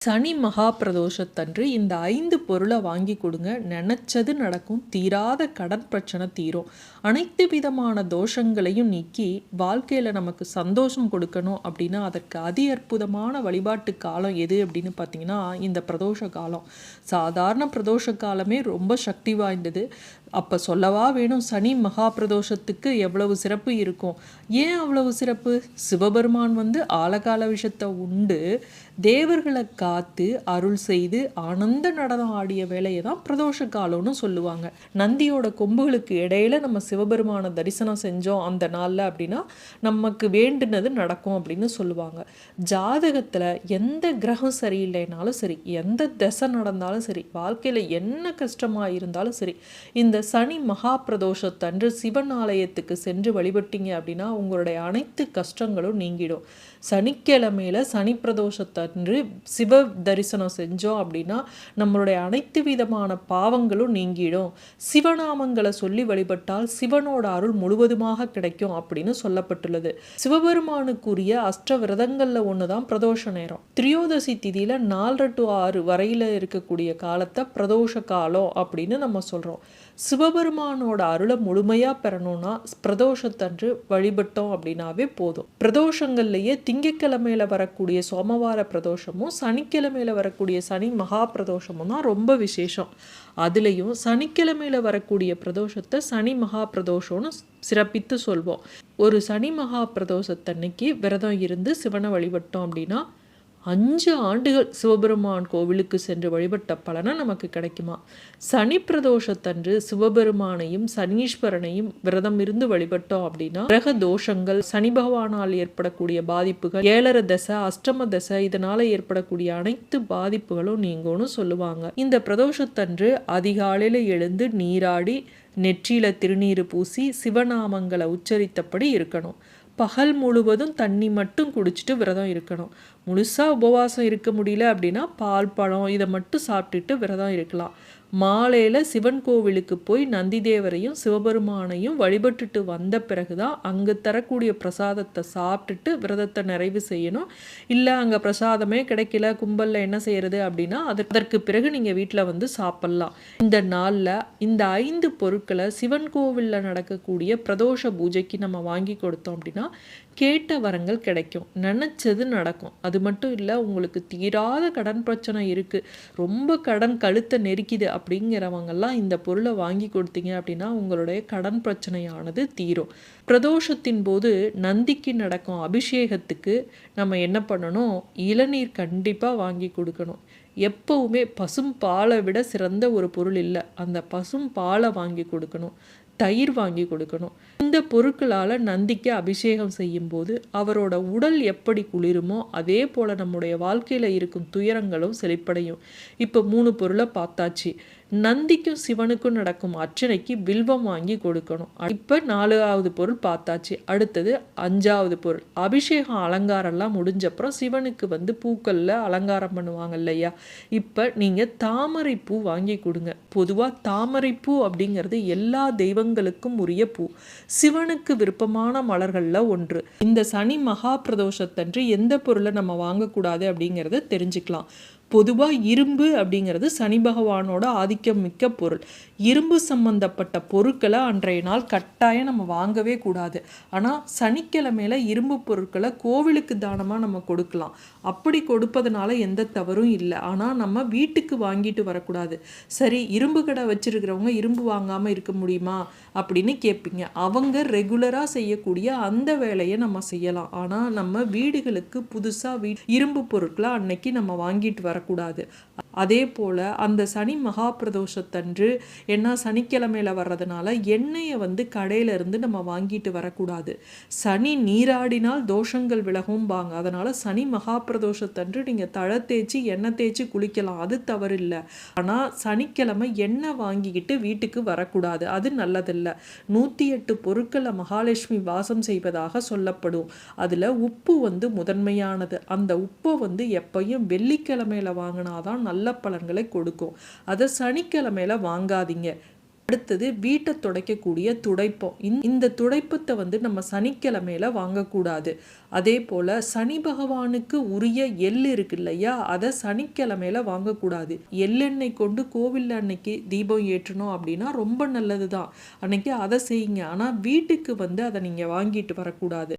சனி மகா பிரதோஷத்தன்று இந்த 5 பொருளை வாங்கி கொடுங்க. நினச்சது நடக்கும். தீராத கடன் பிரச்சனை தீரும். அனைத்து விதமான தோஷங்களையும் நீக்கி வாழ்க்கையில் நமக்கு சந்தோஷம் கொடுக்கணும் அப்படின்னா அதற்கு அதி அற்புதமான வழிபாட்டு காலம் எது அப்படின்னு பார்த்தீங்கன்னா இந்த பிரதோஷ காலம். சாதாரண பிரதோஷ காலமே ரொம்ப சக்தி வாய்ந்தது. அப்போ சொல்லவா வேணும் சனி மகா பிரதோஷத்துக்கு எவ்வளவு சிறப்பு இருக்கும். ஏன் அவ்வளவு சிறப்பு? சிவபெருமான் ஆழகால விஷத்தை உண்டு தேவர்களை காத்து அருள் செய்து ஆனந்த நடனம் ஆடிய வேலையை தான் பிரதோஷ காலம்னு சொல்லுவாங்க. நந்தியோட கொம்புகளுக்கு இடையில நம்ம சிவபெருமான தரிசனம் செஞ்சோம் அந்த நாளில் அப்படின்னா நமக்கு வேண்டுனது நடக்கும் அப்படின்னு சொல்லுவாங்க. ஜாதகத்தில் எந்த கிரகம் சரியில்லைனாலும் சரி, எந்த திசை நடந்தாலும் சரி, வாழ்க்கையில் என்ன கஷ்டமாக இருந்தாலும் சரி, இந்த சனி மகா பிரதோஷத்தன்று சிவன் ஆலயத்துக்கு சென்று வழிபட்டீங்க அப்படின்னா உங்களுடைய அனைத்து கஷ்டங்களும் நீங்கிடும். சனிக்கிழமையில சனி பிரதோஷத்தன்று சிவ தரிசனம் செஞ்சோம் அப்படின்னா நம்மளுடைய அனைத்து விதமான பாவங்களும் நீங்கிடும். சிவநாமங்களை சொல்லி வழிபட்டால் சிவனோட அருள் முழுவதுமாக கிடைக்கும் அப்படின்னு சொல்லப்பட்டுள்ளது. சிவபெருமானுக்குரிய அஷ்ட விரதங்கள்ல ஒண்ணுதான் பிரதோஷ நேரம். திரியோதசி திதியில 4 to 6 வரையில இருக்கக்கூடிய காலத்தை பிரதோஷ காலம் அப்படின்னு நம்ம சொல்றோம். சிவபெருமானோட அருளை முழுமையா பெறணும்னா பிரதோஷத்தன்று வழிபட்டோம் அப்படின்னாவே போதும். பிரதோஷங்கள்லயே திங்கட்கிழமையில வரக்கூடிய சோமவார பிரதோஷமும் சனிக்கிழமையில வரக்கூடிய சனி மகா பிரதோஷமும் தான் ரொம்ப விசேஷம். அதுலேயும் சனிக்கிழமையில வரக்கூடிய பிரதோஷத்தை சனி மகா பிரதோஷம்னு சிறப்பித்து சொல்வோம். ஒரு சனி மகா பிரதோஷத்தன்னைக்கு விரதம் இருந்து சிவனை வழிபட்டோம் அப்படின்னா 5 ஆண்டுகள் சிவபெருமான் கோவிலுக்கு சென்று வழிபட்ட பலனை நமக்கு கிடைக்குமா. சனி பிரதோஷத்தன்று சிவபெருமானையும் சனீஸ்வரனையும் விரதம் இருந்து வழிபட்டோம் அப்படின்னா கிரக தோஷங்கள், சனி பகவானால் ஏற்படக்கூடிய பாதிப்புகள், 7 தசை, அஷ்டம தசை, இதனால ஏற்படக்கூடிய அனைத்து பாதிப்புகளும் நீங்கும்னு சொல்லுவாங்க. இந்த பிரதோஷத்தன்று அதிகாலையில எழுந்து நீராடி நெற்றியில திருநீறு பூசி சிவநாமங்களை உச்சரித்தபடி இருக்கணும். பகல் முழுவதும் தண்ணி மட்டும் குடிச்சிட்டு விரதம் இருக்கணும். முழுசாக உபவாசம் இருக்க முடியல அப்படின்னா பால் பழம் இதை மட்டும் சாப்பிட்டுட்டு விரதம் இருக்கலாம். மாலையில் சிவன் கோவிலுக்கு போய் நந்திதேவரையும் சிவபெருமானையும் வழிபட்டுட்டு வந்த பிறகுதான் அங்கே தரக்கூடிய பிரசாதத்தை சாப்பிட்டுட்டு விரதத்தை நிறைவு செய்யணும். இல்லை அங்கே பிரசாதமே கிடைக்கல, கும்பலில் என்ன செய்யறது அப்படின்னா அதற்கு பிறகு நீங்கள் வீட்டில் சாப்பிட்லாம். இந்த நாளில் இந்த 5 பொருட்களை சிவன் கோவிலில் நடக்கக்கூடிய பிரதோஷ பூஜைக்கு நம்ம வாங்கி கொடுத்தோம் அப்படின்னா கேட்ட வரங்கள் கிடைக்கும், நினச்சது நடக்கும். அது மட்டும் இல்லை, உங்களுக்கு தீராத கடன் பிரச்சனை இருக்குது, ரொம்ப கடன் கழுத்தை நெருக்கிது அப்படிங்கிறவங்கெல்லாம் இந்த பொருளை வாங்கி கொடுத்தீங்க அப்படின்னா உங்களுடைய கடன் பிரச்சனையானது தீரும். பிரதோஷத்தின் போது நந்திக்கு நடக்கும் அபிஷேகத்துக்கு நம்ம என்ன பண்ணணும்? இளநீர் கண்டிப்பாக வாங்கி கொடுக்கணும். எப்பவுமே பசும் பாலை விட சிறந்த ஒரு பொருள் இல்லை. அந்த பசும் பாலை வாங்கி கொடுக்கணும், தயிர் வாங்கி கொடுக்கணும். இந்த பொருட்களால் நந்திக்கு அபிஷேகம் செய்யும் போது அவரோட உடல் எப்படி குளிருமோ அதே போல் நம்முடைய வாழ்க்கையில் இருக்கும் துயரங்களும் செழிப்படையும். இப்போ 3 பொருளை பார்த்தாச்சு. நந்திக்கும் சிவனுக்கும் நடக்கும் அர்ச்சனைக்கு வில்வம் வாங்கி கொடுக்கணும். இப்போ 4வது பொருள் பார்த்தாச்சு. அடுத்தது 5வது பொருள் அபிஷேகம் அலங்காரம்லாம் முடிஞ்சப்புறம் சிவனுக்கு பூக்கள்ல அலங்காரம் பண்ணுவாங்க இல்லையா. இப்போ நீங்கள் தாமரை பூ வாங்கி கொடுங்க. பொதுவாக தாமரை பூ அப்படிங்கிறது எல்லா தெய்வங்களுக்கும் உரிய பூ, சிவனுக்கு விருப்பமான மலர்களில் ஒன்று. இந்த சனி மகா பிரதோஷத்தன்று எந்த பொருளை நம்ம வாங்கக்கூடாது அப்படிங்கிறத தெரிஞ்சுக்கலாம். பொதுவாக இரும்பு அப்படிங்கிறது சனி பகவானோட ஆதிக்கம் மிக்க பொருள். இரும்பு சம்பந்தப்பட்ட பொருட்களை அன்றைய நாள் கட்டாயம் நம்ம வாங்கவே கூடாது. ஆனால் சனிக்கிழமையில இரும்பு பொருட்களை கோவிலுக்கு தானமாக நம்ம கொடுக்கலாம். அப்படி கொடுப்பதனால எந்த தவறும் இல்லை. ஆனால் நம்ம வீட்டுக்கு வாங்கிட்டு வரக்கூடாது. சரி, இரும்பு கடை வச்சிருக்கிறவங்க இரும்பு வாங்காமல் இருக்க முடியுமா அப்படின்னு கேட்பீங்க. அவங்க ரெகுலராக செய்யக்கூடிய அந்த வேலையை நம்ம செய்யலாம். ஆனால் நம்ம வீடுகளுக்கு புதுசாக இரும்பு பொருட்களை அன்னைக்கு நம்ம வாங்கிட்டு வரக்கூடாது. அதே போல் அந்த சனி மகா பிரதோஷத்தன்று ஏன்னா சனிக்கிழமையில வர்றதுனால எண்ணெயை கடையிலிருந்து நம்ம வாங்கிட்டு வரக்கூடாது. சனி நீராடினால் தோஷங்கள் விலகும்பாங்க. அதனால் சனி மகா பிரதோஷத்தன்று நீங்கள் தழை தேய்ச்சி எண்ணெய் தேய்ச்சி குளிக்கலாம், அது தவறில்லை. ஆனால் சனிக்கிழமை எண்ணெய் வாங்கிக்கிட்டு வீட்டுக்கு வரக்கூடாது, அது நல்லதில்லை. 108 பொருட்களை மகாலட்சுமி வாசம் செய்வதாக சொல்லப்படும். அதில் உப்பு முதன்மையானது. அந்த உப்பை எப்பையும் வெள்ளிக்கிழமையில வாங்கினாதான் நல்ல பலன்களை கொடுக்கும். அதை சனிக்கிழமையில வாங்காதீங்க. அடுத்தது வீட்டை துடைக்கக்கூடிய துடைப்பம். இந்த துடைப்பத்தை வந்து நம்ம சனிக்கிழமையில வாங்கக்கூடாது. அதே போல சனி பகவானுக்கு உரிய எள் இருக்கு இல்லையா, அதை சனிக்கிழமையில வாங்கக்கூடாது. எள்ளெண்ணெய் கொண்டு கோவில்ல அன்னைக்கு தீபம் ஏற்றணும் அப்படின்னா ரொம்ப நல்லதுதான். அன்னைக்கு அதை செய்யுங்க. ஆனா வீட்டுக்கு வந்து அதை நீங்க வாங்கிட்டு வரக்கூடாது.